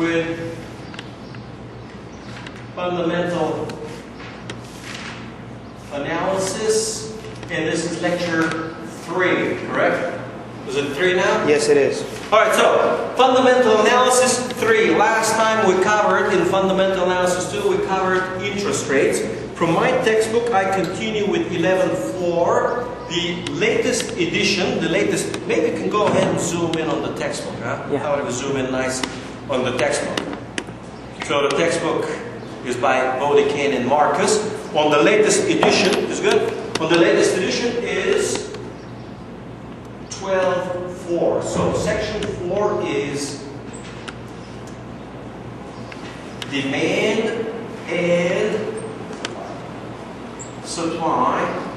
with fundamental analysis, and this is lecture 3, correct? Is it 3 now? Yes, it is. Alright, so fundamental analysis 3. Last time we covered, in fundamental analysis 2, we covered interest rates. From my textbook, I continue with 11.4. The latest edition, maybe you can go ahead and zoom in on the textbook, huh? Yeah. How would we zoom in nice on the textbook? So the textbook is by Bodie, Kane, and Marcus. On the latest edition, is good? On the latest edition is 12.4. So section 4 is demand and supply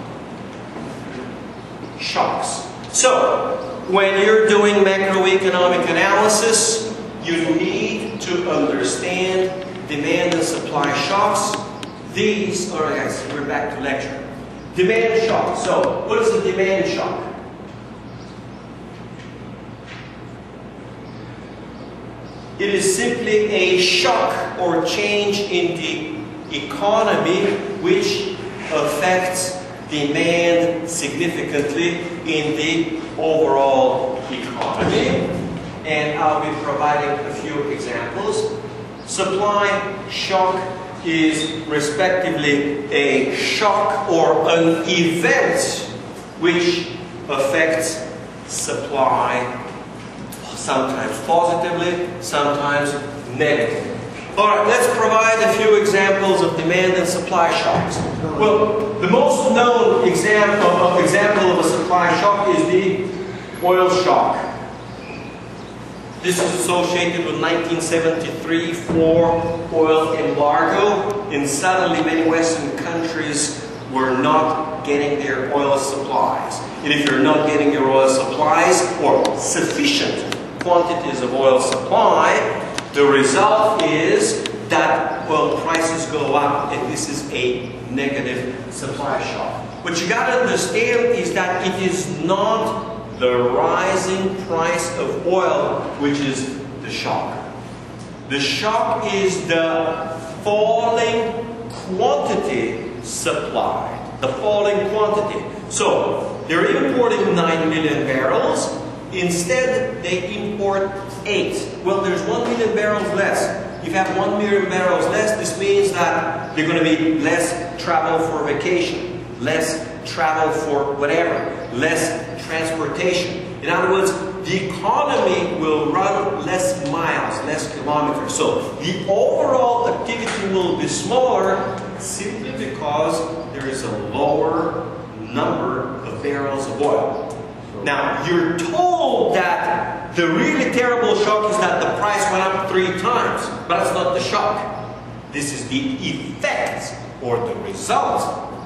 shocks. So when you're doing macroeconomic analysis, you need to understand demand and supply shocks. These, alright guys, we're back to lecture. Demand shock. So what is a demand shock? It is simply a shock or change in the economy which affects demand significantly in the overall economy. And I'll be providing a few examples. Supply shock is respectively a shock or an event which affects supply, sometimes positively, sometimes negatively. Alright, let's provide a few examples of demand and supply shocks. Well, the most known example of a supply shock is the oil shock. This is associated with 1973 oil embargo, and suddenly many Western countries were not getting their oil supplies. And if you're not getting your oil supplies or sufficient quantities of oil supply, the result is that oil prices go up, and this is a negative supply shock. What you got to understand is that it is not the rising price of oil which is the shock. The shock is the falling quantity supplied, the falling quantity. So they're importing 9 million barrels. Instead, they import 8. Well, there's 1 million barrels less. If you have 1 million barrels less, this means that there's going to be less travel for vacation, less travel for whatever, less transportation. In other words, the economy will run less miles, less kilometers. So the overall activity will be smaller simply because there is a lower number of barrels of oil. Now, you're told that the really terrible shock is that the price went up 3 times, but that's not the shock. This is the effect or the result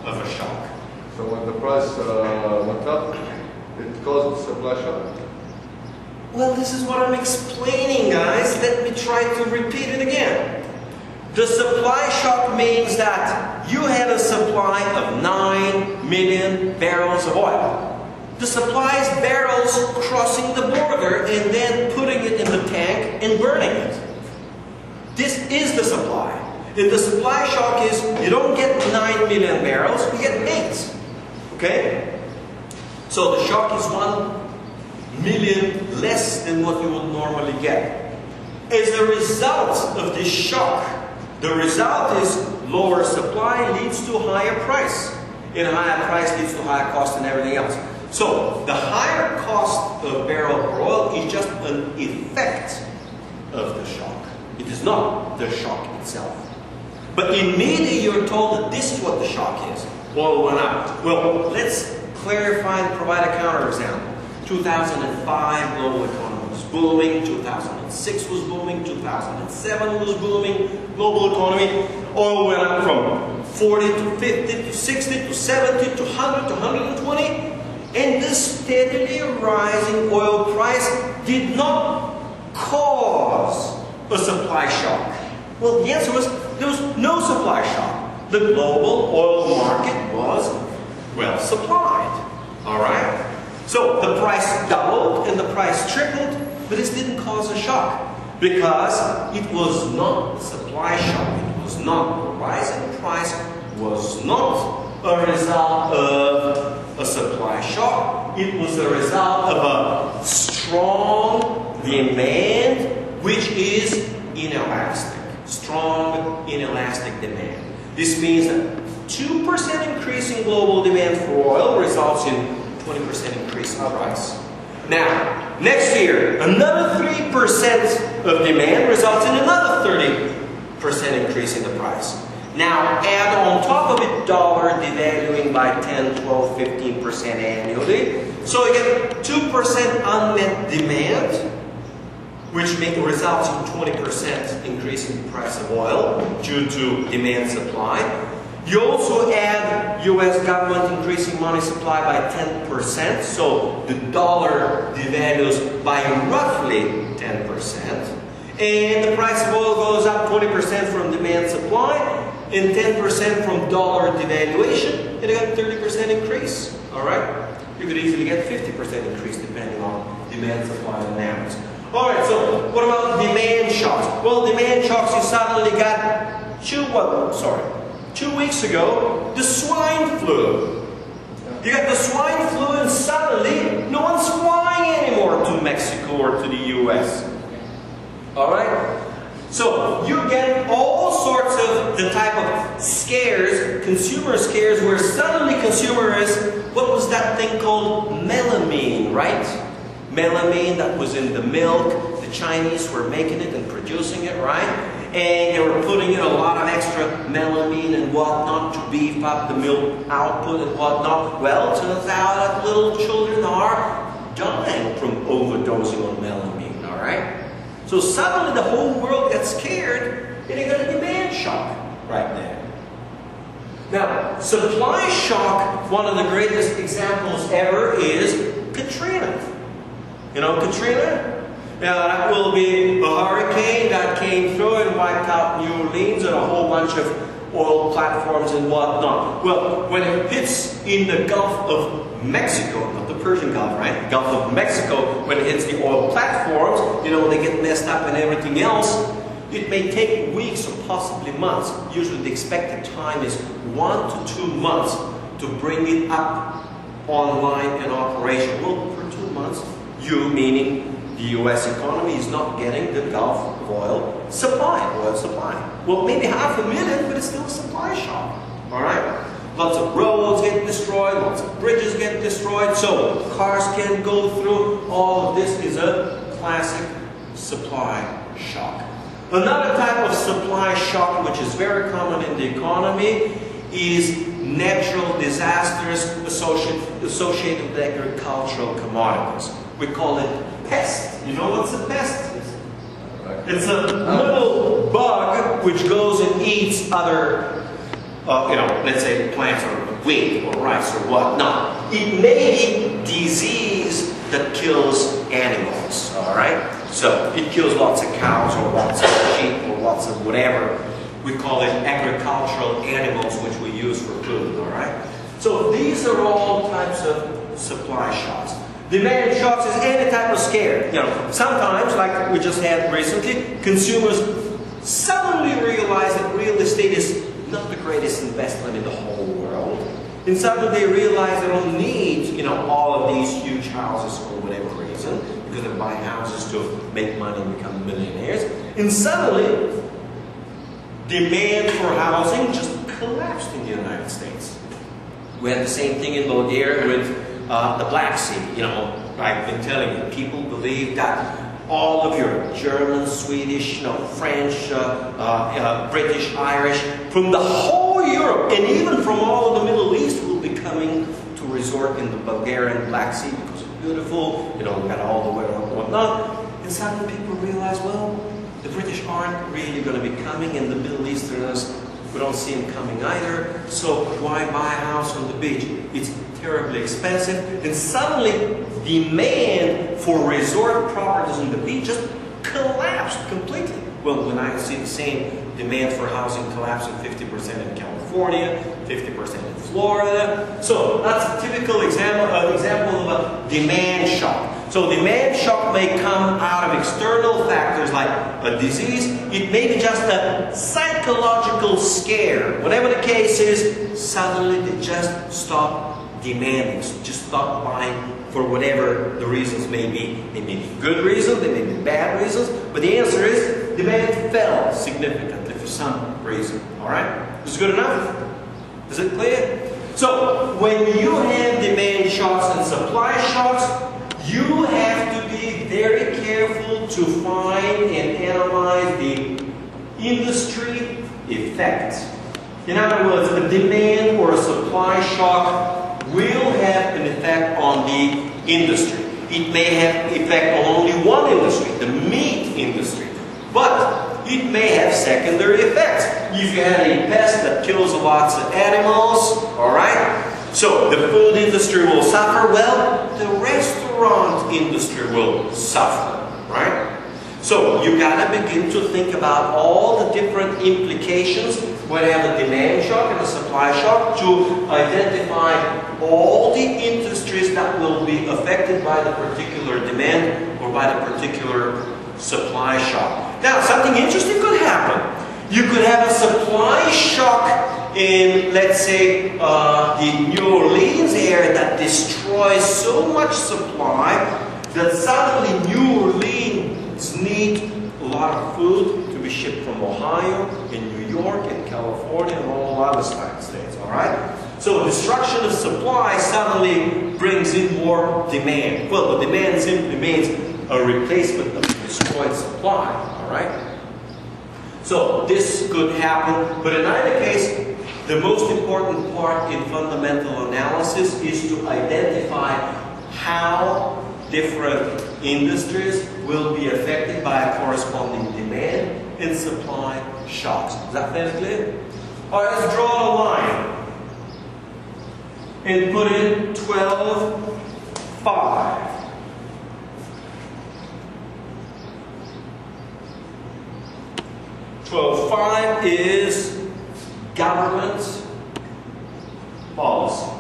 of a shock. So when the price went up, it caused a supply shock? Well, this is what I'm explaining, guys. Let me try to repeat it again. The supply shock means that you had a supply of 9 million barrels of oil. The supply is barrels crossing the border and then putting it in the tank and burning it. This is the supply. And the supply shock is you don't get 9 million barrels, you get 8. Okay? So the shock is 1 million less than what you would normally get. As a result of this shock, the result is lower supply leads to higher price. And higher price leads to higher cost and everything else. So the higher cost of barrel of oil is just an effect of the shock. It is not the shock itself. But in media you're told that this is what the shock is. Oil went up. Well, let's clarify and provide a counterexample. 2005 global economy was booming, 2006 was booming, 2007 was booming, global economy. Oil went up from 40 to 50 to 60 to 70 to 100 to 120. And this steadily rising oil price did not cause a supply shock. Well, the answer was there was no supply shock. The global oil market was well supplied. Alright? So the price doubled and the price tripled, but this didn't cause a shock. because it was not a supply shock. It was not the rise in price was not a result of a supply shock. It was a result of a strong demand, which is inelastic. Strong inelastic demand. This means that 2% increase in global demand for oil results in 20% increase in price. Now, next year, another 3% of demand results in another 30% increase in the price. Now, add on top of it dollar devaluing by 10, 12, 15% annually. So you get 2% unmet demand, which results in 20% increase in the price of oil due to demand supply. You also add U.S. government increasing money supply by 10%, so the dollar devalues by roughly 10%. And the price of oil goes up 20% from demand supply and 10% from dollar devaluation, and you got 30% increase. Alright? You could easily get 50% increase depending on demand supply dynamics. Alright, so what about demand shocks? Well, demand shocks, you suddenly got 2 weeks ago, the swine flu. You got the swine flu and suddenly no one's flying anymore to Mexico or to the US. Alright? So you get all sorts of the type of scares, consumer scares, where suddenly consumers, what was that thing called? Melamine, right? Melamine that was in the milk. The Chinese were making it and producing it, right? And they were putting in a lot of extra melamine and whatnot to beef up the milk output and whatnot. Well, it turns out that little children are dying from overdosing on melamine, alright? So suddenly the whole world gets scared and you got a demand shock right there. Now, supply shock, one of the greatest examples ever is Katrina. You know Katrina? Now that will be a hurricane that came through and wiped out New Orleans and a whole bunch of oil platforms and whatnot. Well, when it hits in the Gulf of Mexico, not the Persian Gulf, right? The Gulf of Mexico, when it hits the oil platforms, you know, they get messed up and everything else. It may take weeks or possibly months. Usually the expected time is 1 to 2 months to bring it up online and operational. Well, for 2 months, you meaning the U.S. economy is not getting the Gulf of oil supply. Well, maybe 500,000, but it's still a supply shock. Alright? Lots of roads get destroyed, lots of bridges get destroyed, so cars can't go through. All of this is a classic supply shock. Another type of supply shock, which is very common in the economy, is natural disasters associated with agricultural commodities. We call it pest. You know what's a pest? It's a little bug which goes and eats other, let's say plants or wheat or rice or whatnot. It may be disease that kills animals, alright? So it kills lots of cows or lots of sheep or lots of whatever. We call it agricultural animals which we use for food, alright? So these are all types of supply shocks. Demand shocks is any type of scare. You know, sometimes, like we just had recently, consumers suddenly realize that real estate is not the greatest investment in the whole world. And suddenly they realize they don't need, all of these huge houses for whatever reason, because they're buying houses to make money and become millionaires. And suddenly, demand for housing just collapsed in the United States. We had the same thing in Bulgaria with the Black Sea. I've been telling you, people believe that all of your German, Swedish, French, British, Irish, from the whole Europe, and even from all of the Middle East, will be coming to resort in the Bulgarian Black Sea because it's beautiful, we got all the weather and whatnot. And suddenly people realize, well, the British aren't really going to be coming, and the Middle Easterners, we don't see them coming either, so why buy a house on the beach? It's terribly expensive, and suddenly demand for resort properties on the beach just collapsed completely. Well, when I see the same demand for housing collapsing 50% in California, 50% in Florida. So that's a typical example of a demand shock. So demand shock may come out of external factors like a disease. It may be just a psychological scare. Whatever the case is, suddenly they just stop demanding, just stop buying for whatever the reasons may be. They may be good reasons, they may be bad reasons, but the answer is demand fell significantly for some reason. Alright? Is it good enough? Is it clear? So, when you have demand shocks and supply shocks, you have to be very careful to find and analyze the industry effect. In other words, a demand or a supply shock will have an effect on the industry. It may have effect on only one industry, the meat industry, but it may have secondary effects. If you have a pest that kills lots of animals, alright? So the food industry will suffer, well, the restaurant industry will suffer, right? So you gotta begin to think about all the different implications when you have a demand shock and a supply shock to identify all the industries that will be affected by the particular demand or by the particular supply shock. Now, something interesting could happen. You could have a supply shock in, let's say, the New Orleans area that destroys so much supply that suddenly New Orleans needs a lot of food to be shipped from Ohio and New York and California and all other states, all right? So destruction of supply suddenly brings in more demand. Well, the demand simply means a replacement of the destroyed supply, all right? So this could happen, but in either case, the most important part in fundamental analysis is to identify how different industries will be affected by a corresponding demand and supply shocks. Is that fairly clear? All right, let's draw a line and put in 12.5. 12.5 is government policy.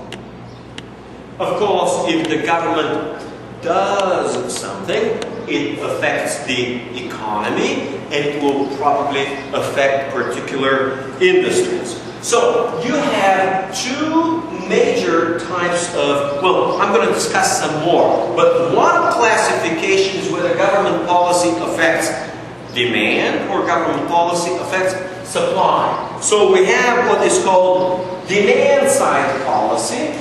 Of course, if the government does something, it affects the economy and it will probably affect particular industries. So you have two major types of, well, I'm going to discuss some more, but one classification is whether government policy affects demand or government policy affects supply. So we have what is called demand side policy.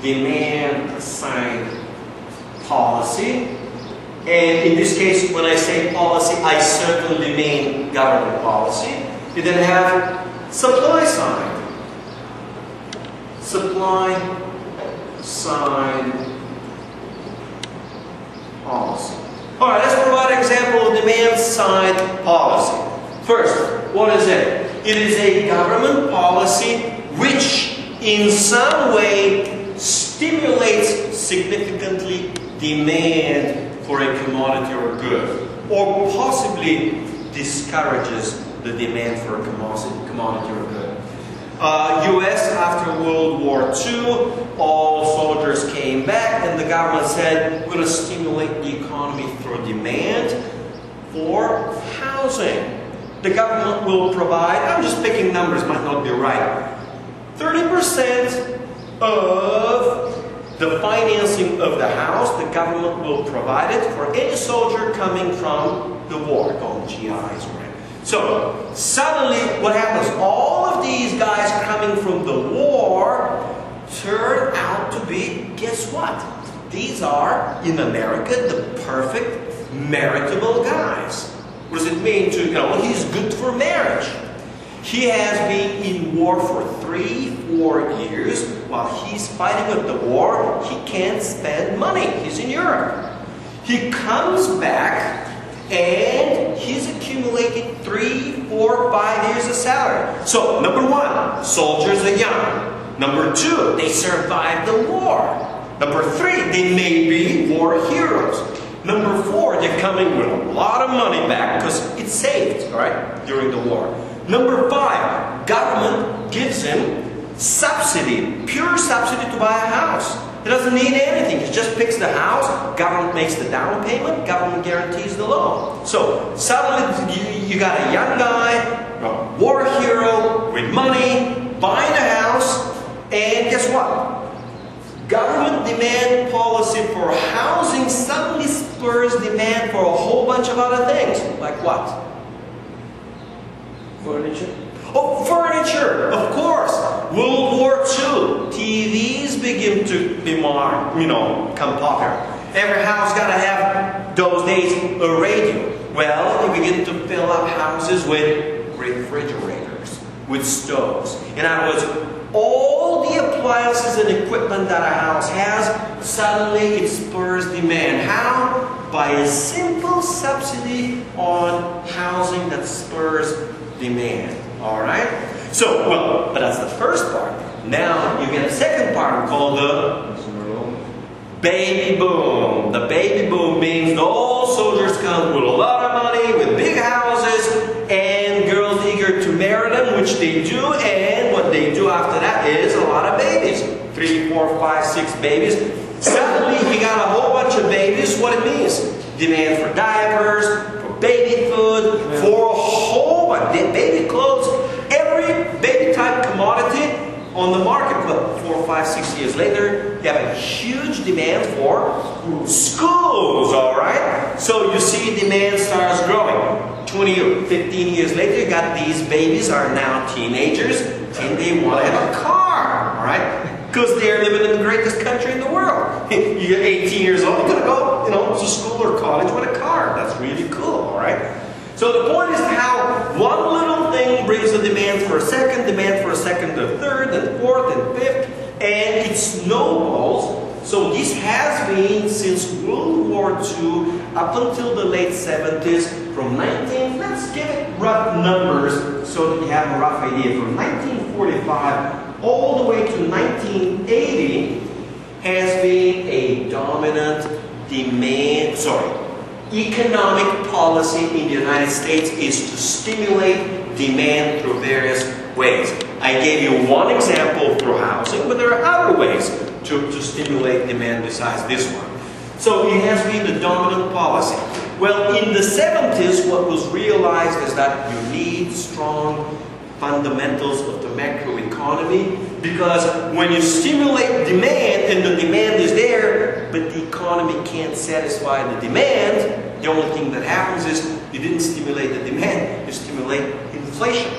Demand side policy. And in this case, when I say policy, I certainly mean government policy. You then have supply side. Supply side policy. All right, let's provide an example of demand side policy. First, what is it? It is a government policy which in some way stimulates significantly demand for a commodity or a good, or possibly discourages the demand for a commodity or a good. U.S. after World War II, all soldiers came back and the government said, we're going to stimulate the economy through demand for housing. The government will provide, I'm just picking numbers, might not be right, 30% of the financing of the house, the government will provide it for any soldier coming from the war, called GIs, right? So, suddenly, what happens? All of these guys coming from the war turn out to be, guess what? These are, in America, the perfect maritable guys. What does it mean to, well, he's good for marriage. He has been in war for 3-4 years. While he's fighting with the war, he can't spend money. He's in Europe. He comes back and he's accumulated 3, 4, 5 years of salary. So, number one, soldiers are young. Number two, they survived the war. Number three, they may be war heroes. Number four, they're coming with a lot of money back because it's saved, right, during the war. Number five, government gives him subsidy, pure subsidy to buy a house. He doesn't need anything. He just picks the house, government makes the down payment, government guarantees the loan. So suddenly you got a young guy, a war hero with money, buying a house, and guess what? Government demand policy for housing suddenly spurs demand for a whole bunch of other things. Like what? Furniture? Oh, furniture! Of course! World War II. TVs begin to be more, become popular. Every house got to have, those days, a radio. Well, you begin to fill up houses with refrigerators, with stoves. In other words, all the appliances and equipment that a house has, suddenly it spurs demand. How? By a simple subsidy on housing that spurs demand. Alright? So, well, but that's the first part. Now you get a second part called the baby boom. The baby boom means all soldiers come with a lot of money, with big houses, and girls eager to marry them, which they do, and what they do after that is a lot of babies. 3, 4, 5, 6 babies. Suddenly you got a whole bunch of babies. What it means? Demand for diapers, for baby food, for a whole bunch, baby clothes, every baby type commodity on the market. Well, 4, 5, 6 years later, you have a huge demand for schools, alright? So you see demand starts growing. 20 or 15 years later, you got these babies are now teenagers, and they want to have a car, alright? Because they're living in the greatest country in the world. You get 18 years old, you're going to go, to school or college with a car. That's really cool, alright? So the point is how one little thing brings a demand for a second, a third, and fourth, and fifth, and it snowballs. So this has been since World War II up until the late 70s, let's give it rough numbers so that you have a rough idea. From 1945 all the way to 1980 has been a dominant economic policy in the United States is to stimulate demand through various ways. I gave you one example through housing, but there are other ways to stimulate demand besides this one. So it has been the dominant policy. Well, in the 70s, what was realized is that you need strong fundamentals of the macroeconomy, because when you stimulate demand and the demand is there, but the economy can't satisfy the demand, the only thing that happens is you didn't stimulate the demand, you stimulate inflation.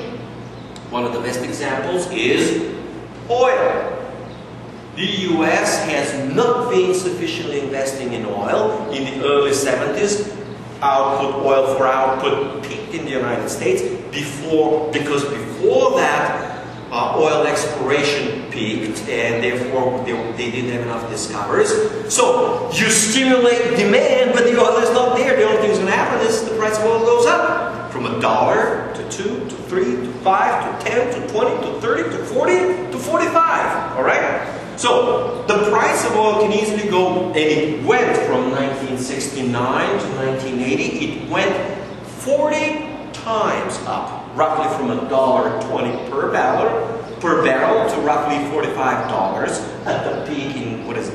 One of the best examples is oil. The US has not been sufficiently investing in oil. In the early 70s, oil for output peaked in the United States because before that, oil exploration peaked, and therefore they didn't have enough discoveries. So you stimulate demand, but the oil is not there. The only thing that's going to happen is the price of oil goes up from $1 to $2 to $3 to $5 to $10 to $20 to $30 to $40 to $45. All right. So the price of oil can easily go, and it went from 1969 to 1980. It went 40 times up, roughly from $1.20 per barrel to roughly $45 at the peak in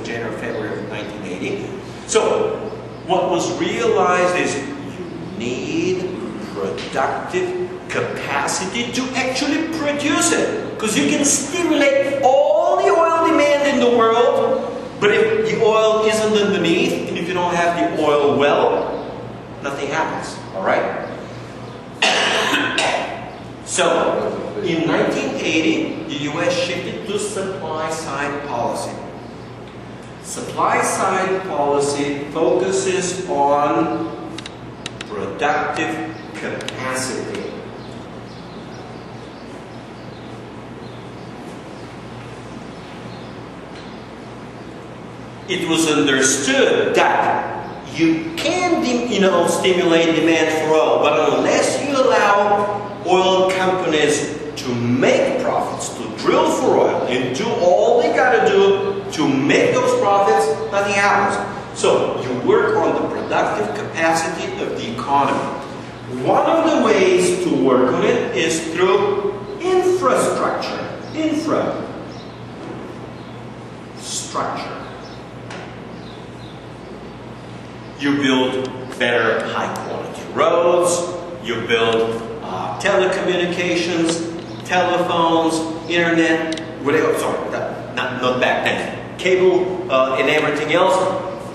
January, February of 1980. So what was realized is you need productive capacity to actually produce it, because you can stimulate all the oil demand in the world, but if the oil isn't underneath, and if you don't have the oil well, nothing happens. All right. So in 1980, the US shifted to supply-side policy. Supply-side policy focuses on productive capacity. It was understood that you can, stimulate demand for oil, but unless you allow oil companies to make profits, to drill for oil, and do all they got to do to make those profits, nothing happens. So you work on the productive capacity of the economy. One of the ways to work on it is through infrastructure. Infrastructure. You build better high-quality roads, you build telecommunications, telephones, internet, whatever, sorry, not back then, cable and everything else.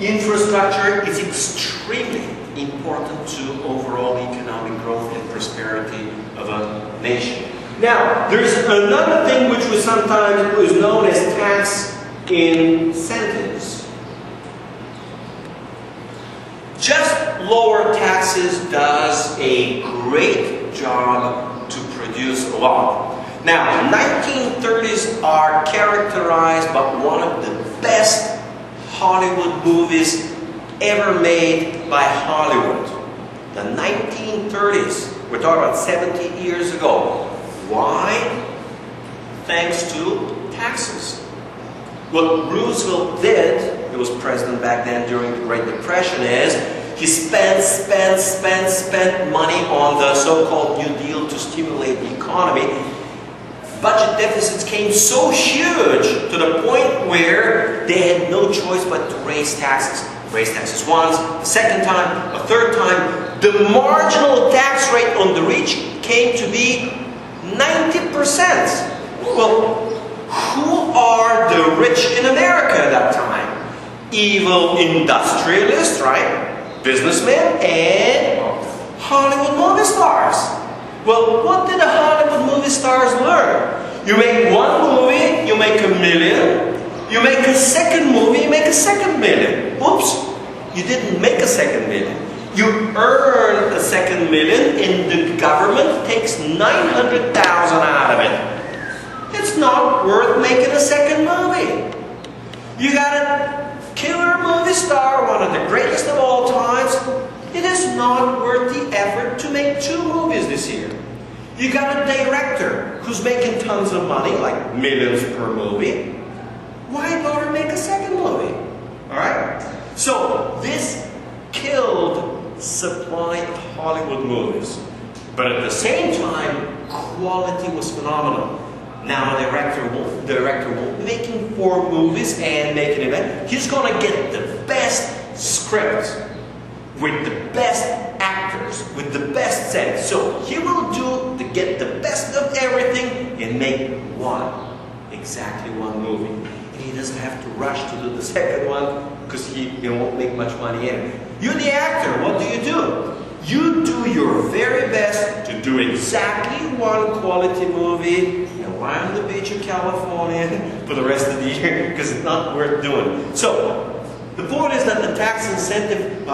Infrastructure is extremely important to overall economic growth and prosperity of a nation. Now, there's another thing which was sometimes known as tax incentives. Just lower taxes does a great job to produce a lot. Now, 1930s are characterized by one of the best Hollywood movies ever made by Hollywood. The 1930s, we're talking about 70 years ago. Why? Thanks to taxes. What Roosevelt did, he was president back then during the Great Depression, is he spent money on the so-called New Deal to stimulate the economy. Budget deficits came so huge to the point where they had no choice but to raise taxes. Raise taxes once, a second time, a third time. The marginal tax rate on the rich came to be 90%. Well, who are the rich in America at that time? Evil industrialists, right? Businessmen and Hollywood movie stars. Well, what did the Hollywood movie stars learn? You make one movie, you make $1 million. You make a second movie, you make a second $1 million. Oops, you didn't make a second $1 million. You earn a second $1 million and the government takes $900,000 out of it. It's not worth making a second movie. You got a killer movie star, one of the greatest of all times. It is not worth the effort to make 2 movies this year. You got a director who's making tons of money, like millions per movie. Why bother make a second movie? Alright? So, this killed supply of Hollywood movies. But at the same time, quality was phenomenal. Now the director won't be making 4 movies and make an event. He's going to get the best scripts with the best actors, with the best set. So he will get the best of everything and make exactly one movie. And he doesn't have to rush to do the second one because he won't make much money anyway. You're the actor, what do? You do your very best to do exactly one quality movie and lie on the beach of California for the rest of the year because it's not worth doing. So, the point is that the tax incentive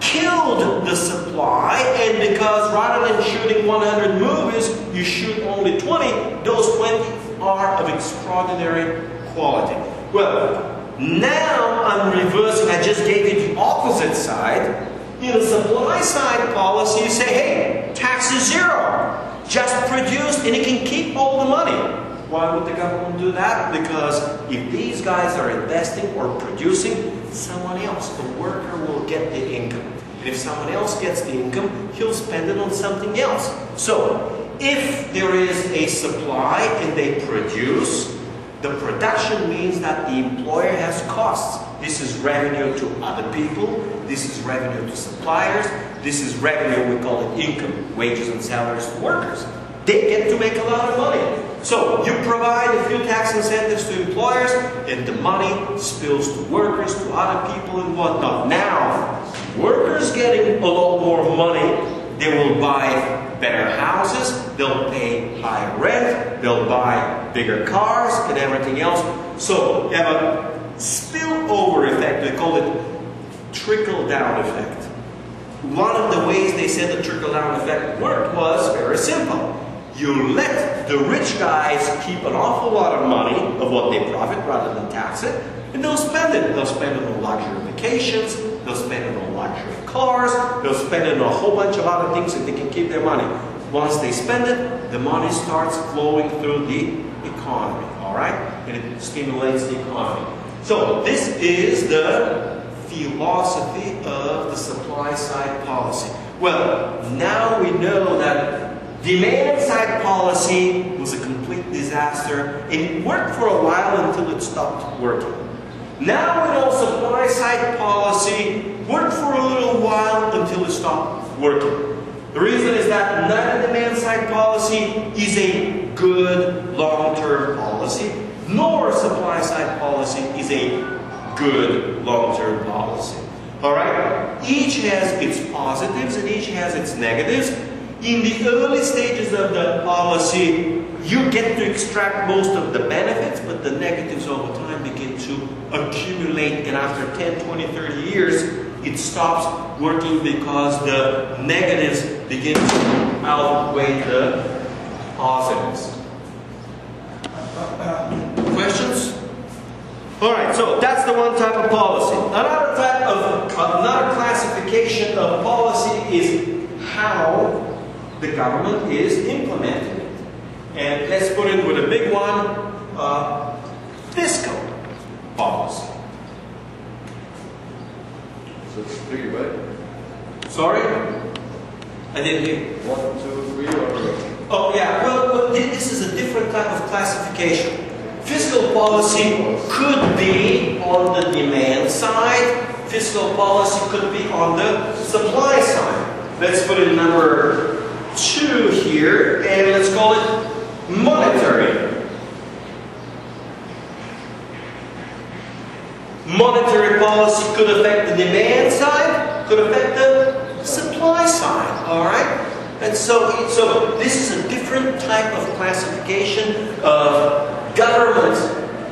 killed the supply, and because rather than shooting 100 movies, you shoot only 20, those 20 are of extraordinary quality. Well, now I'm reversing, I just gave you the opposite side. In the supply side policy, you say, hey, tax is 0. Just produce and it can keep all the money. Why would the government do that? Because if these guys are investing or producing, someone else, the worker, will get the income. And if someone else gets the income, he'll spend it on something else. So, if there is a supply and they produce, the production means that the employer has costs. This is revenue to other people. This is revenue to suppliers. This is revenue, we call it income, wages and salaries to workers. They get to make a lot of money. So you provide a few tax incentives to employers and the money spills to workers, to other people and whatnot. Now, workers getting a lot more money, they will buy better houses, they'll pay higher rent, they'll buy bigger cars and everything else. So you have a spillover effect, they call it trickle-down effect. One of the ways they said the trickle-down effect worked was very simple. You let the rich guys keep an awful lot of money of what they profit rather than tax it, and they'll spend it. They'll spend it on luxury vacations, they'll spend it on luxury cars, they'll spend it on a whole bunch of other things and they can keep their money. Once they spend it, the money starts flowing through the economy, alright? And it stimulates the economy. So this is the philosophy of the supply side policy. Well, now we know that demand side policy was a complete disaster. It worked for a while until it stopped working. Now we know supply side policy work for a little while until it stops working. The reason is that neither demand side policy is a good long-term policy, nor supply side policy is a good long-term policy. Alright? Each has its positives and each has its negatives. In the early stages of the policy, you get to extract most of the benefits, but the negatives over time begin to accumulate, and after 10, 20, 30 years, it stops working because the negatives begin to outweigh the positives. Questions? Alright, so that's the one type of policy. Another classification of policy is how the government is implementing it. And let's put it with a big one, fiscal policy. So it's 3, right? Sorry? I didn't hear. 1, 2, 3, or? Oh yeah, well, this is a different type of classification. Fiscal policy could be on the demand side. Fiscal policy could be on the supply side. Let's put in number 2 here, and let's call it monetary. Monetary policy could affect the demand side, could affect the supply side, all right? And so this is a different type of classification of government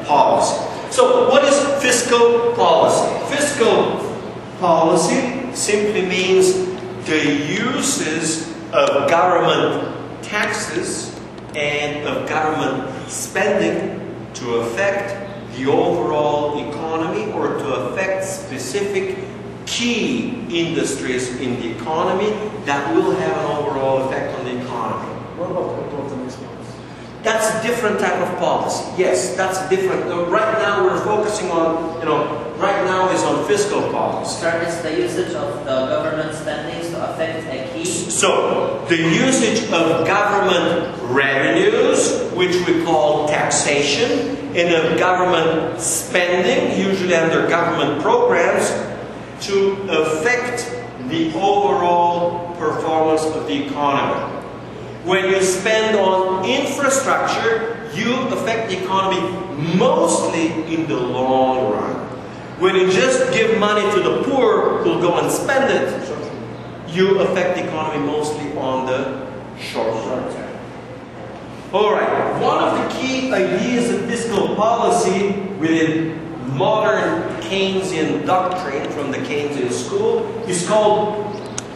policy. So what is fiscal policy? Fiscal policy simply means the uses of government taxes and of government spending to affect the overall economy or to affect specific key industries in the economy that will have an overall effect on the economy. What about the response? That's a different type of policy. Yes, that's different. Right now we're focusing on, right now is on fiscal policy. Sir, is the usage of the government spending to affect a key? So, the usage of government revenues, which we call taxation, and of government spending, usually under government programs, to affect the overall performance of the economy. When you spend on infrastructure, you affect the economy mostly in the long run. When you just give money to the poor who'll go and spend it, you affect the economy mostly on the short term. Alright, one of the key ideas of fiscal policy within modern Keynesian doctrine from the Keynesian school is called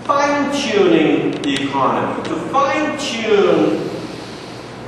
fine-tuning the economy. To fine-tune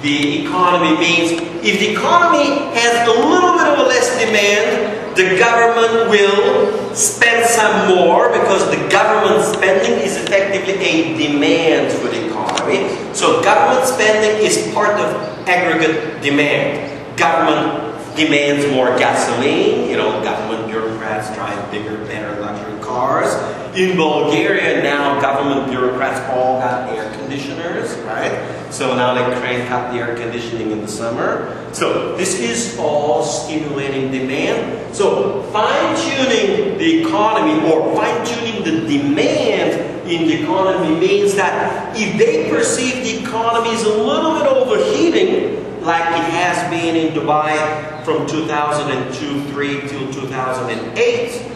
the economy means if the economy has a little bit of a less demand, the government will spend some more because the government spending is effectively a demand for the economy. So government spending is part of aggregate demand. Government demands more gasoline, government bureaucrats drive bigger, better luxury cars. In Bulgaria now, government bureaucrats all got air conditioners, right? So now they crank up the air conditioning in the summer. So this is all stimulating demand. So fine-tuning the economy or fine-tuning the demand in the economy means that if they perceive the economy is a little bit overheating, like it has been in Dubai from 2002-3 till 2008,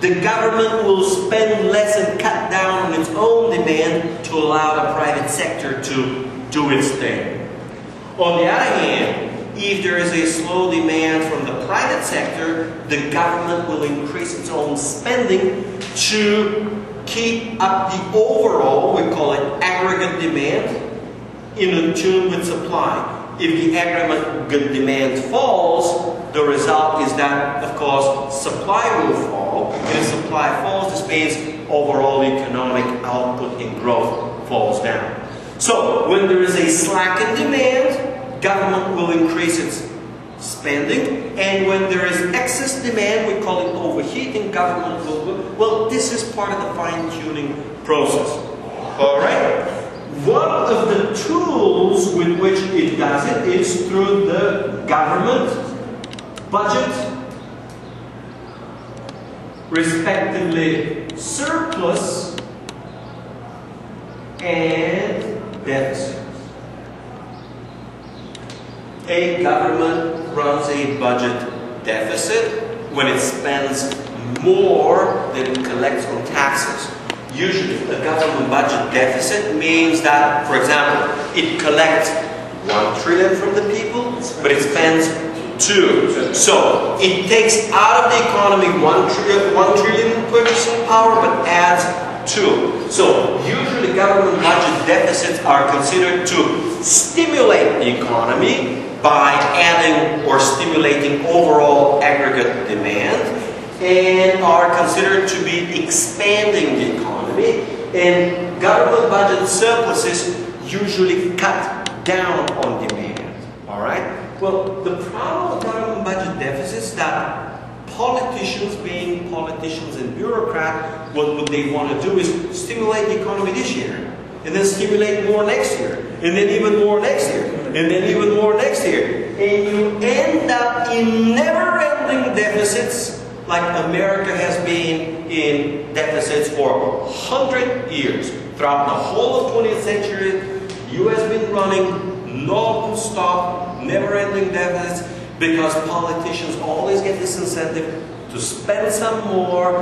the government will spend less and cut down on its own demand to allow the private sector to do its thing. On the other hand, if there is a slow demand from the private sector, the government will increase its own spending to keep up the overall, we call it aggregate demand, in tune with supply. If the aggregate demand falls, the result is that, of course, supply will fall. And if supply falls, this means overall economic output and growth falls down. So, when there is a slack in demand, government will increase its spending. And when there is excess demand, we call it overheating, government will... Well, this is part of the fine-tuning process. Alright? One of the tools with which it does it is through the government budget, respectively surplus and deficit. A government runs a budget deficit when it spends more than it collects on taxes. Usually, a government budget deficit means that, for example, it collects 1 trillion from the people, but it spends 2. So it takes out of the economy 1 trillion purchasing power, but adds 2. So usually government budget deficits are considered to stimulate the economy by adding or stimulating overall aggregate demand, and are considered to be expanding the economy. And government budget surpluses usually cut down on demand. Alright? Well, the problem with government budget deficits is that politicians, being politicians and bureaucrats, what they want to do is stimulate the economy this year, and then stimulate more next year, and then even more next year, and then even more next year. And you end up in never-ending deficits, like America has been in deficits for 100 years. Throughout the whole of 20th century, the U.S. has been running non-stop, never-ending deficits, because politicians always get this incentive to spend some more,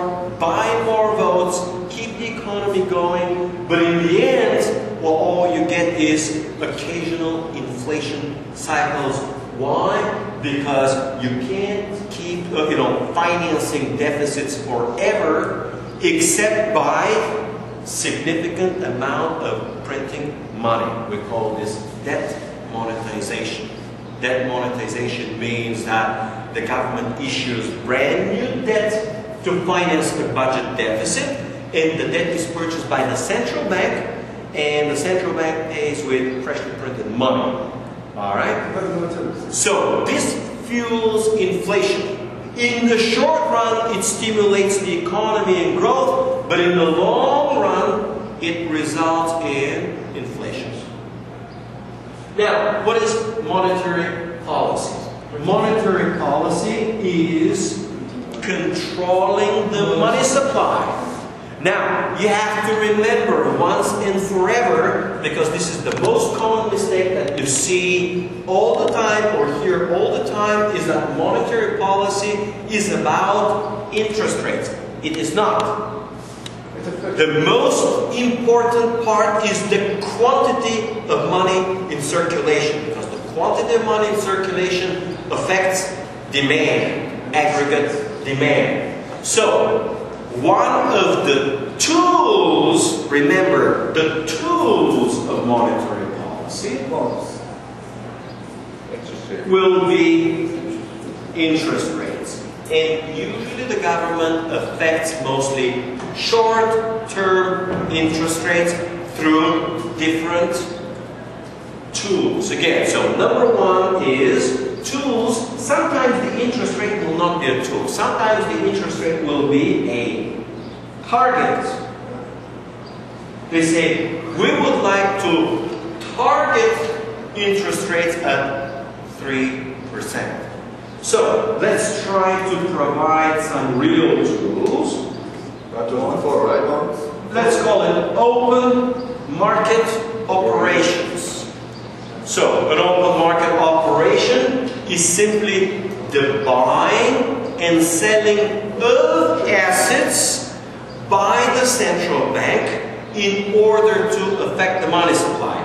buy more votes, keep the economy going, but in the end, well, all you get is occasional inflation cycles. Why? Because you can't keep financing deficits forever, except by significant amount of printing money. We call this debt monetization. Debt monetization means that the government issues brand new debt to finance the budget deficit, and the debt is purchased by the central bank, and the central bank pays with freshly printed money. Alright? So this fuels inflation. In the short run, it stimulates the economy and growth, but in the long run, it results in inflation. Now, what is monetary policy? Monetary policy is controlling the money supply. Now, you have to remember once and forever, because this is the most common mistake that you see all the time or hear all the time, is that monetary policy is about interest rates. It is not. The most important part is the quantity of money in circulation, because the quantity of money in circulation affects demand, aggregate demand. So, one of the tools, remember, the tools of monetary policy will be interest rates. And usually the government affects mostly short-term interest rates through different tools. Again, so number one is tools. Sometimes the interest rate will not be a tool. Sometimes the interest rate will be a target. They say, we would like to target interest rates at 3%. So, let's try to provide some real tools. That was before, right? Let's call it open market operations. So, an open market operation is simply the buying and selling of assets by the central bank in order to affect the money supply.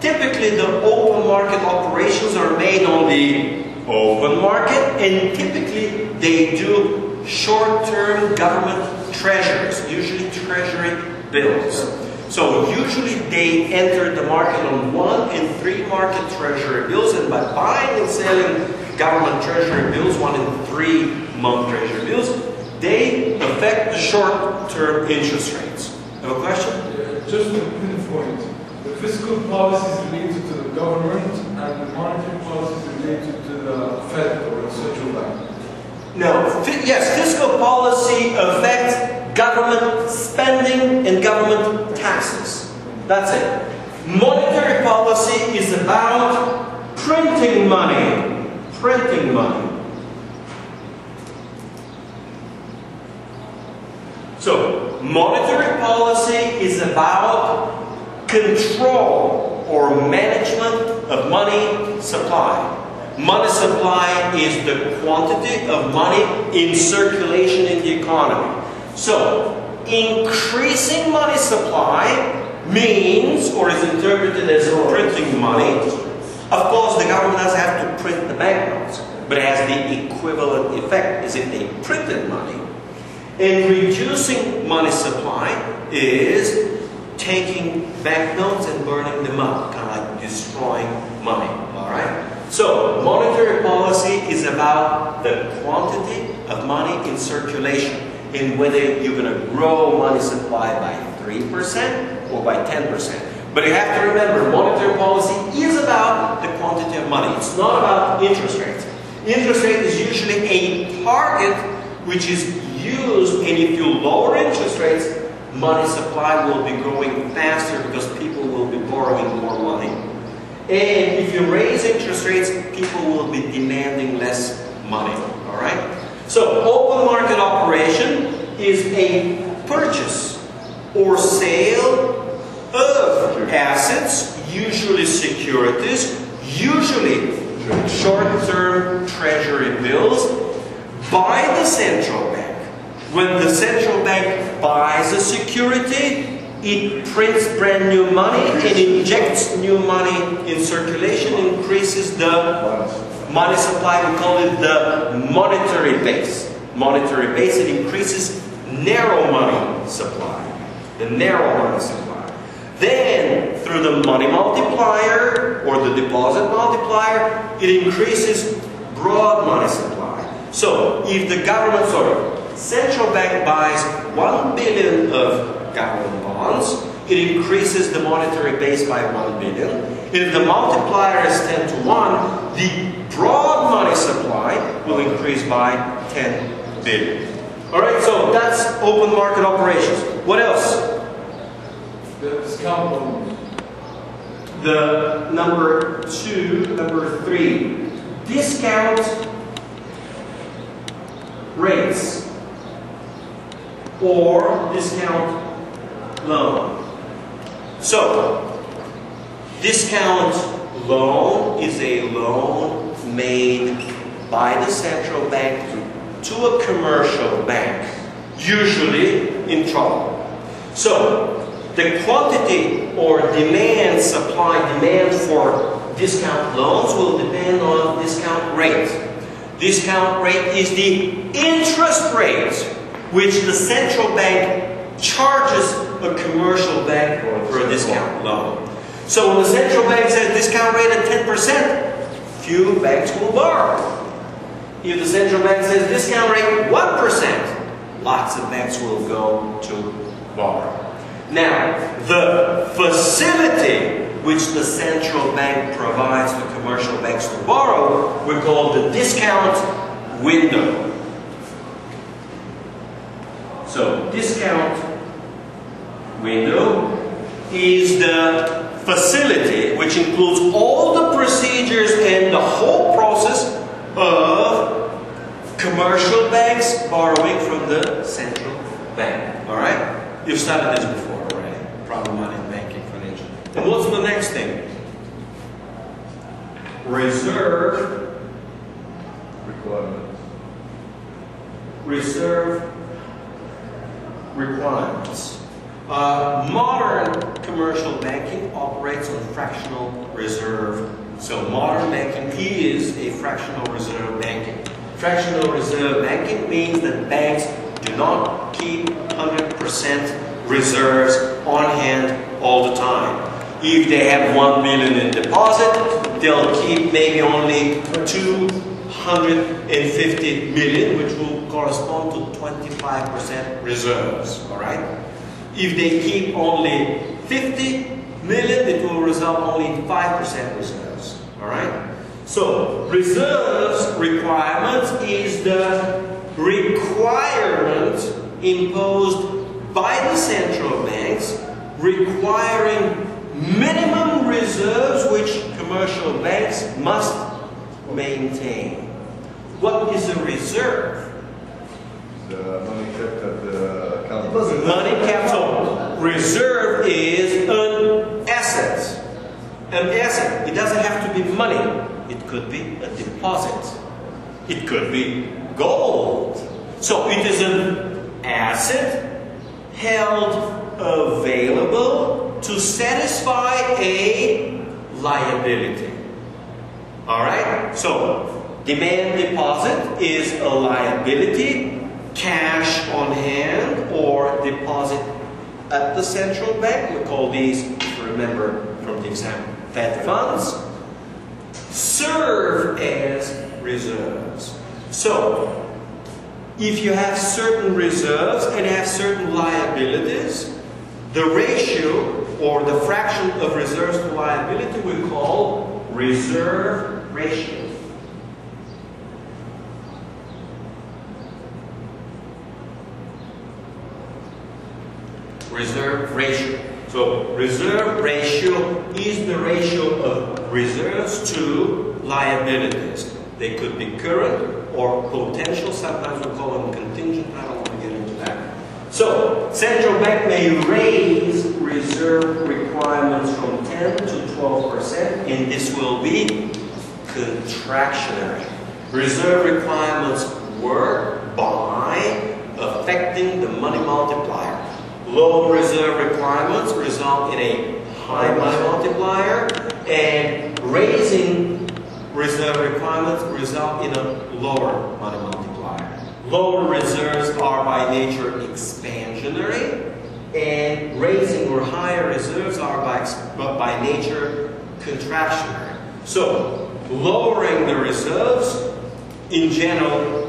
Typically, the open market operations are made on the open market, and typically they do short-term government treasuries, usually treasury bills. So usually they enter the market on 1 and 3 market treasury bills, and by buying and selling government treasury bills, 1 and 3 month treasury bills, they affect the short-term interest rates. Have a question? Just to pinpoint, the fiscal policy is related to the government and the monetary policy is related to the Fed or the central bank. No. Yes, fiscal policy affects government spending and government taxes. That's it. Monetary policy is about printing money. Printing money. So, monetary policy is about control or management of money supply. Money supply is the quantity of money in circulation in the economy. So, increasing money supply means, or is interpreted as printing money. Of course, the government doesn't have to print the banknotes, but it has the equivalent effect as if they printed money. And reducing money supply is taking banknotes and burning them up, kind of like destroying money, all right? So, monetary policy is about the quantity of money in circulation and whether you're going to grow money supply by 3% or by 10%. But you have to remember, monetary policy is about the quantity of money. It's not about interest rates. Interest rate is usually a target which is used, and if you lower interest rates, money supply will be growing faster because people will be borrowing more money. And if you raise interest rates, people will be demanding less money. All right? So, open market operation is a purchase or sale of assets, usually securities, usually short-term treasury bills, by the central bank. When the central bank buys a security, it prints brand new money and injects new money in circulation, increases the money supply. We call it the monetary base. Monetary base, it increases narrow money supply. The narrow money supply. Then, through the money multiplier or the deposit multiplier, it increases broad money supply. So, if the government, central bank buys 1 billion of government bonds, it increases the monetary base by 1 billion. If the multiplier is 10 to 1, the broad money supply will increase by 10 billion. Alright, so that's open market operations. What else? The discount loans. The number 3. Discount rates or discount loan. So, discount loan is a loan made by the central bank to a commercial bank, usually in trouble. So, the quantity or demand for discount loans will depend on discount rate. Discount rate is the interest rate which the central bank charges a commercial bank for a discount loan. So when the central bank says discount rate at 10%, few banks will borrow. If the central bank says discount rate 1%, lots of banks will go to borrow. Now, the facility which the central bank provides to commercial banks to borrow, we call the discount window. So, discount window is the facility which includes all the procedures and the whole process of commercial banks borrowing from the central bank. Alright? You've studied this before already. Problem money in banking, financial. And what's the next thing? Reserve requirements. Reserve requirements. Modern commercial banking operates on fractional reserve. So modern banking is a fractional reserve banking. Fractional reserve banking means that banks do not keep 100% reserves on hand all the time. If they have 1 million in deposit, they'll keep maybe only 250 million, which will correspond to 25% reserves. Alright? If they keep only 50 million, it will result only in 5% reserves. Alright? So, reserves requirements is the requirement imposed by the central banks requiring minimum reserves which commercial banks must maintain. What is a reserve? the money kept at the account. Money kept. So reserve is an asset. An asset. It doesn't have to be money. It could be a deposit. It could be gold. So it is an asset held available to satisfy a liability. Alright? So demand deposit is a liability, cash on hand or deposit at the central bank. We call these, if you remember from the exam, Fed funds. Serve as reserves. So, if you have certain reserves and have certain liabilities, the ratio or the fraction of reserves to liability we call reserve ratio. Reserve ratio. So, reserve ratio is the ratio of reserves to liabilities. They could be current or potential. Sometimes we call them contingent. I don't want to get into that. So, central bank may raise reserve requirements from 10 to 12%, and this will be contractionary. Reserve requirements work by affecting the money multiplier. Low reserve requirements result in a high money multiplier, and raising reserve requirements result in a lower money multiplier. Lower reserves are by nature expansionary, and raising or higher reserves are by nature contractionary. So, lowering the reserves in general,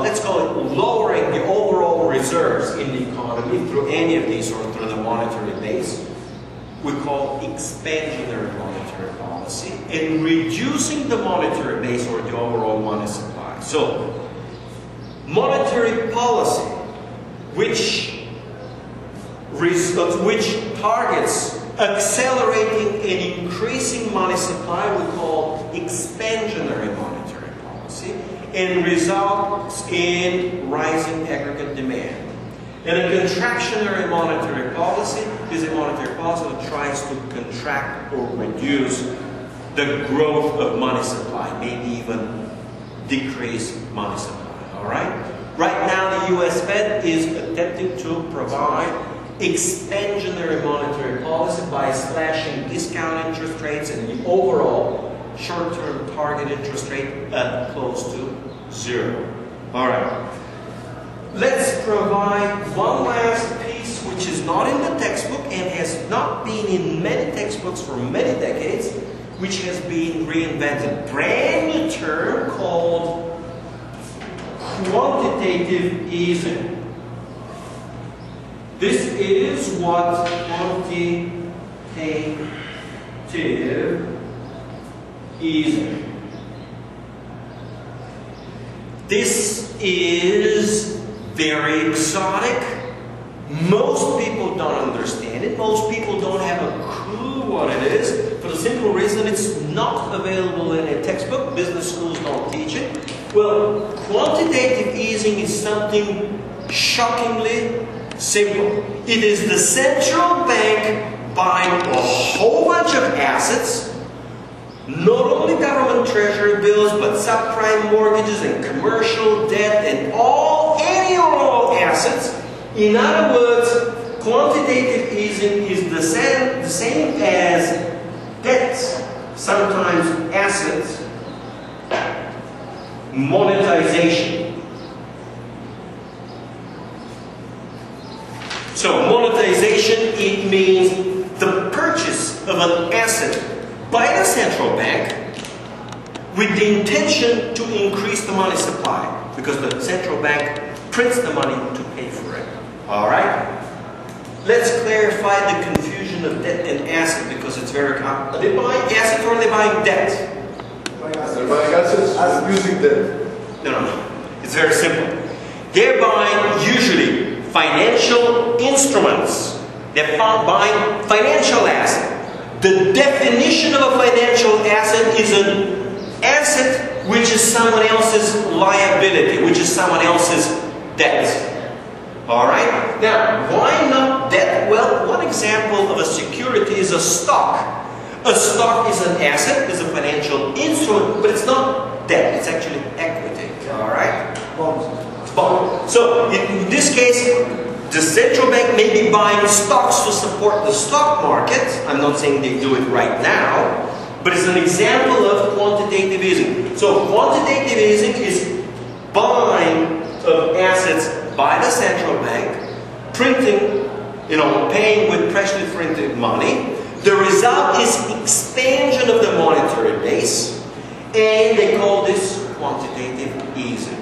let's call it lowering the overall reserves in the economy through any of these or through the monetary base, we call expansionary monetary policy, and reducing the monetary base or the overall money supply. So, monetary policy, which targets accelerating and increasing money supply, we call expansionary monetary policy, and results in rising aggregate demand. And a contractionary monetary policy is a monetary policy that tries to contract or reduce the growth of money supply, maybe even decrease money supply. Alright? Right now the US Fed is attempting to provide expansionary monetary policy by slashing discount interest rates and the overall short-term target interest rate at close to zero. Alright. Let's provide one last piece which is not in the textbook and has not been in many textbooks for many decades, which has been reinvented. Brand new term called quantitative easing. This is what quantitative easing. This is very exotic. Most people don't understand it. Most people don't have a clue what it is, for the simple reason it's not available in a textbook. Business schools don't teach it. Well, quantitative easing is something shockingly simple. It is the central bank buying a whole bunch of assets, not only government treasury bills, but subprime mortgages and commercial debt and any or all assets. In other words, quantitative easing is the same as debts, sometimes assets, monetization. So monetization, it means the purchase of an asset by the central bank with the intention to increase the money supply, because the central bank prints the money to pay for it. Alright? Let's clarify the confusion of debt and asset, because it's very common. Are they buying assets or are they buying debt? They're buying assets using debt. No. It's very simple. They're buying usually financial instruments. They're buying financial assets. The definition of a financial asset is an asset which is someone else's liability, which is someone else's debt. Alright? Now, why not debt? Well, one example of a security is a stock. A stock is an asset, is a financial instrument, but it's not debt, it's actually equity. Alright? It's bond. So, in this case, the central bank may be buying stocks to support the stock market. I'm not saying they do it right now, but it's an example of quantitative easing. So, quantitative easing is buying of assets by the central bank, printing, paying with freshly printed money. The result is expansion of the monetary base, and they call this quantitative easing.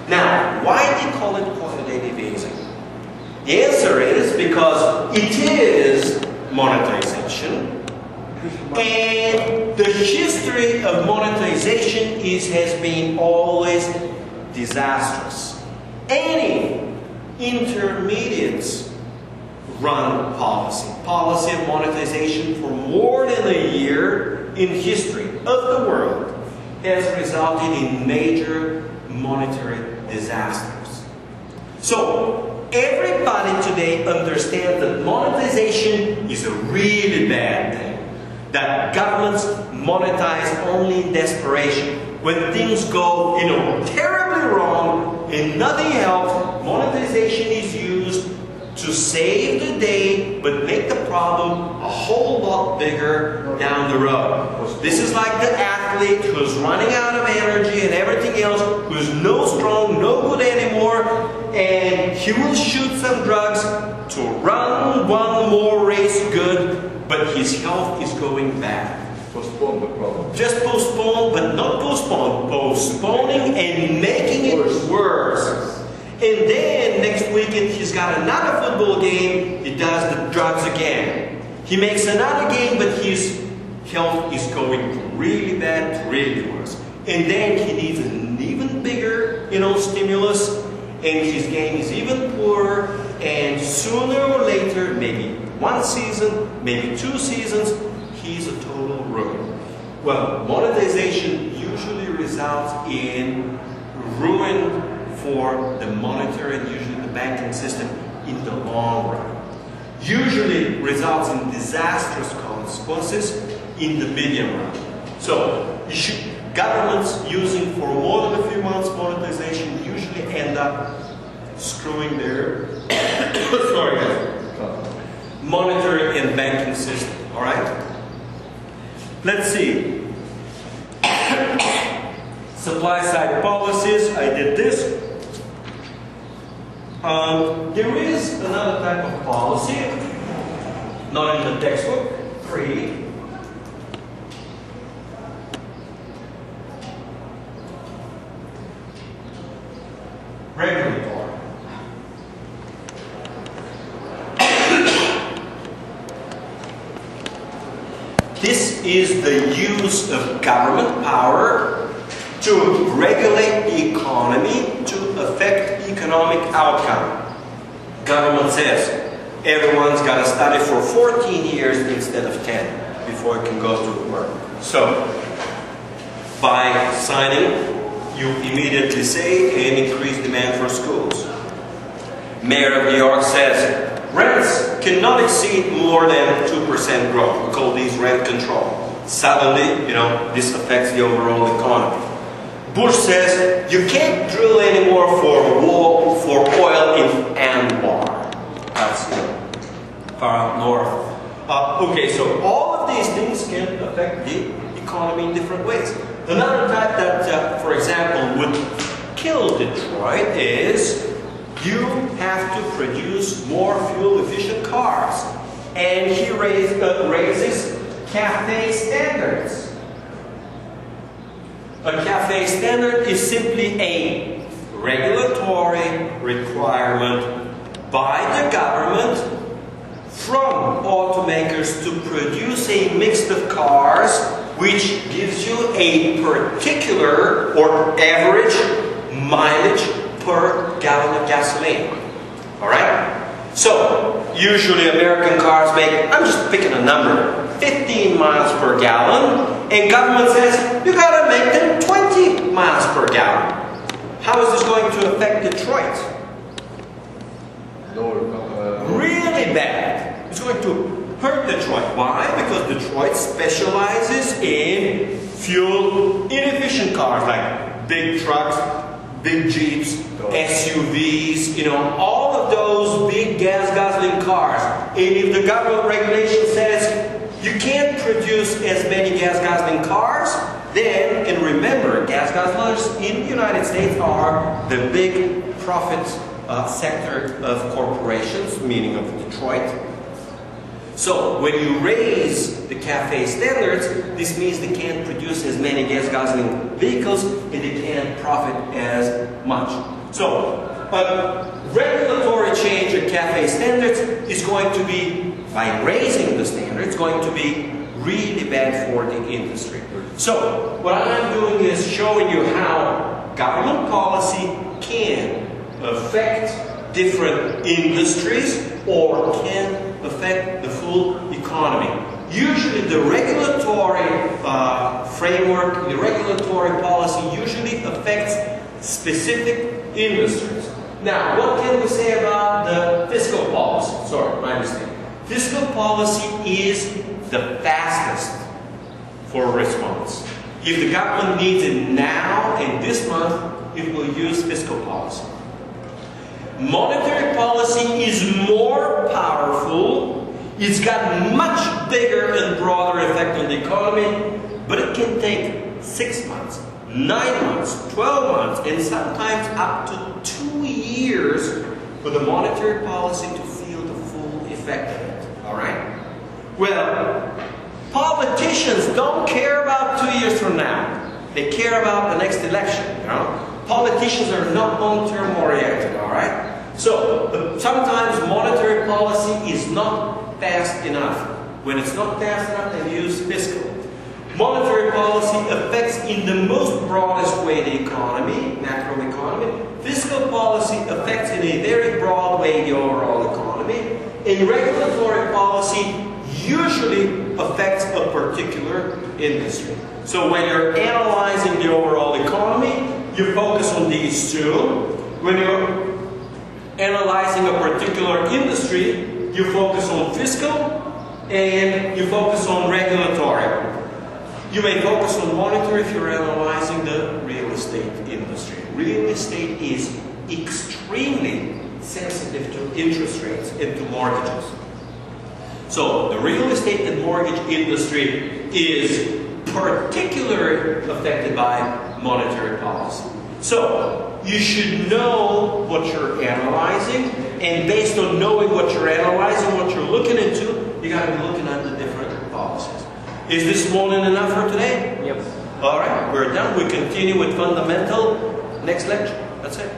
Now, why do they call it quantitative easing? The answer is because it is monetization, and the history of monetization has been always disastrous. Any intermediates run policy of monetization for more than a year in history of the world has resulted in major monetary disasters. So everybody today understands that monetization is a really bad thing. That governments monetize only in desperation. When things go, terribly wrong and nothing helps, monetization is used to save the day, but make the problem a whole lot bigger down the road. This is like the athlete who's running out of energy and everything else, who's no strong, no good anymore, and he will shoot some drugs to run one more race good, but his health is going bad. Postpone the problem. Just postpone, but not postpone. Postponing and making it worse. And then next weekend he's got another football game, he does the drugs again. He makes another game, but his health is going from really bad to really worse. And then he needs an even bigger, stimulus, and his game is even poorer, and sooner or later, maybe one season, maybe 2 seasons, he's a total ruin. Well, monetization usually results in ruin for the monetary and usually the banking system in the long run. Usually results in disastrous consequences in the medium run. So, governments using for more than a few months monetization usually end up screwing their monetary and banking system. Alright? Let's see. Supply side policies, I did this. There is another type of policy, not in the textbook, 3. Regulatory. This is the use of government power to regulate the economy to affect economic outcome. Government says everyone's got to study for 14 years instead of 10 before it can go to work. So, by signing, you immediately say and increase demand for schools. Mayor of New York says rents cannot exceed more than 2% growth. We call these rent control. Suddenly, this affects the overall economy. Bush says you can't drill anymore for oil in Anbar. That's far up north. Okay, so all of these things can affect the economy in different ways. Another type that, for example, would kill Detroit is you have to produce more fuel-efficient cars. And he raises CAFE standards. A CAFE standard is simply a regulatory requirement by the government from automakers to produce a mix of cars which gives you a particular or average mileage per gallon of gasoline. Alright? So, usually American cars make, I'm just picking a number, 15 miles per gallon, and government says, you gotta make them 20 miles per gallon. How is this going to affect Detroit? Really bad. It's going to hurt Detroit. Why? Because Detroit specializes in fuel inefficient cars like big trucks, big Jeeps, SUVs, you know, all of those big guzzling cars. And if the government regulation says you can't produce as many guzzling cars, then, and remember, gas guzzlers in the United States are the big profit sector of corporations, meaning of Detroit. So when you raise the CAFE standards, this means they can't produce as many gas guzzling vehicles and they can't profit as much. So a regulatory change in CAFE standards is going to be, by raising the standards, going to be really bad for the industry. So what I'm doing is showing you how government policy can affect different industries or can affect the full economy. Usually the regulatory framework, the regulatory policy usually affects specific industries. Now, what can we say about the fiscal policy? Sorry, my mistake. Fiscal policy is the fastest for response. If the government needs it now and this month, it will use fiscal policy. Monetary policy is more powerful. It's got much bigger and broader effect on the economy, but it can take 6 months, 9 months, 12 months, and sometimes up to 2 years for the monetary policy to feel the full effect of it. All right? Well, politicians don't care about 2 years from now. They care about the next election, you know? Politicians are not long-term oriented, all right? So, sometimes monetary policy is not fast enough. When it's not fast enough, they use fiscal. Monetary policy affects in the most broadest way the economy, macro economy. Fiscal policy affects in a very broad way the overall economy. And regulatory policy usually affects a particular industry. So when you're analyzing the overall economy, you focus on these two. When you're analyzing a particular industry, you focus on fiscal and you focus on regulatory. You may focus on monetary if you're analyzing the real estate industry. Real estate is extremely sensitive to interest rates and to mortgages. So the real estate and mortgage industry is particularly affected by monetary policy. So you should know what you're analyzing, and based on knowing what you're analyzing, what you're looking into, you got to be looking at the different policies. Is this more than enough for today? Yep. All right, we're done. We continue with fundamental next lecture. That's it.